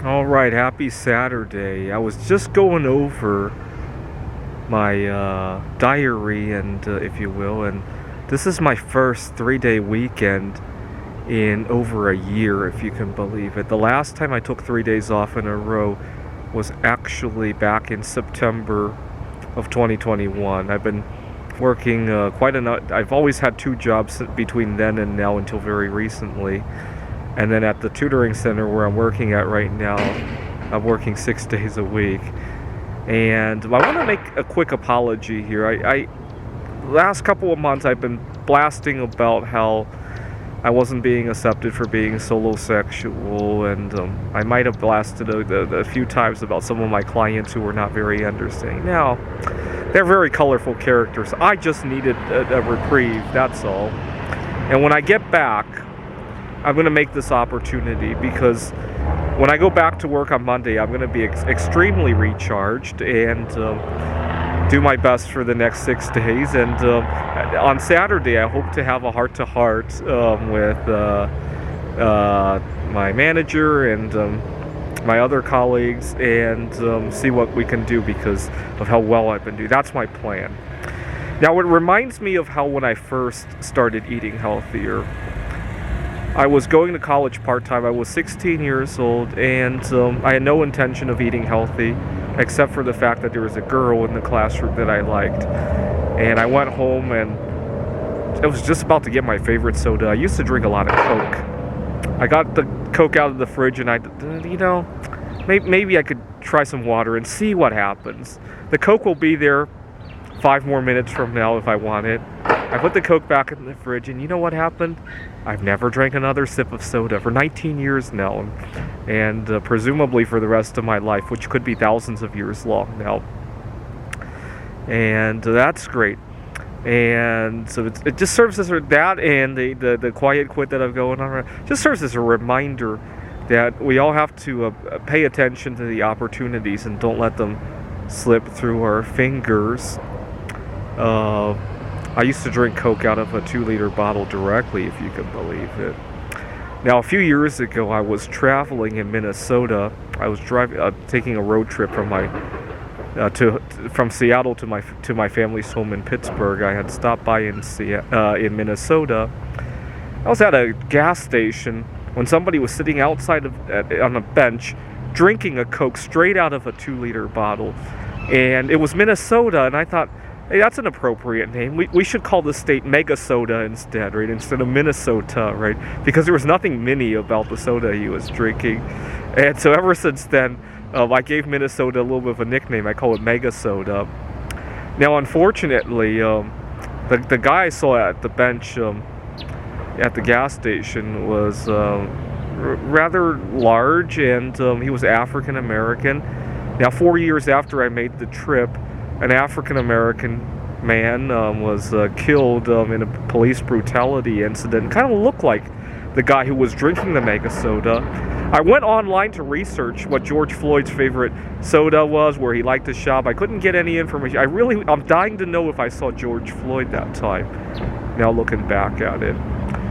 All right, happy Saturday. I was just going over my diary, and if you will, and this is my first 3-day weekend in over a year, if you can believe it. The last time I took 3 days off in a row was actually back in September of 2021. I've been working quite enough. I've always had 2 jobs between then and now until very recently. And then at the tutoring center where I'm working at right now, I'm working 6 days a week. And I want to make a quick apology here. I last couple of months I've been blasting about how I wasn't being accepted for being solosexual, and I might have blasted a few times about some of my clients who were not very understanding. Now, they're very colorful characters. I just needed a reprieve, that's all. And when I get back, I'm going to make this opportunity, because when I go back to work on Monday, I'm going to be extremely recharged and do my best for the next 6 days. And on Saturday, I hope to have a heart-to-heart with my manager and my other colleagues, and see what we can do because of how well I've been doing. That's my plan. Now, it reminds me of how when I first started eating healthier, I was going to college part-time. I was 16 years old, and I had no intention of eating healthy, except for the fact that there was a girl in the classroom that I liked. And I went home, and I was just about to get my favorite soda. I used to drink a lot of Coke. I got the Coke out of the fridge, and maybe I could try some water and see what happens. The Coke will be there 5 more minutes from now if I want it. I put the Coke back in the fridge, and you know what happened? I've never drank another sip of soda for 19 years now, and presumably for the rest of my life, which could be thousands of years long now. And that's great. And so it just serves as that, and the quiet quit that I'm going on, just serves as a reminder that we all have to pay attention to the opportunities and don't let them slip through our fingers. I used to drink Coke out of a 2-liter bottle directly, if you can believe it. Now, a few years ago, I was traveling in Minnesota. I was taking a road trip from Seattle to my family's home in Pittsburgh. I had stopped by in Minnesota. I was at a gas station when somebody was sitting outside on a bench drinking a Coke straight out of a 2-liter bottle, and it was Minnesota. And I thought, hey, that's an appropriate name. We should call the state Mega Soda instead, right? Instead of Minnesota, right? Because there was nothing mini about the soda he was drinking. And so ever since then, I gave Minnesota a little bit of a nickname. I call it Mega Soda. Now, unfortunately, the guy I saw at the bench at the gas station was rather large, and he was African American. Now, 4 years after I made the trip, an African-American man was killed in a police brutality incident. Kind of looked like the guy who was drinking the Mega Soda. I went online to research what George Floyd's favorite soda was, where he liked to shop. I couldn't get any information. I'm dying to know if I saw George Floyd that time, now looking back at it.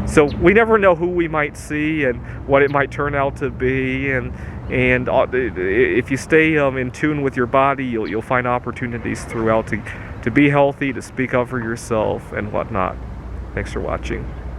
So we never know who we might see and what it might turn out to be, and if you stay in tune with your body, you'll find opportunities throughout to be healthy, to speak up for yourself, and whatnot. Thanks for watching.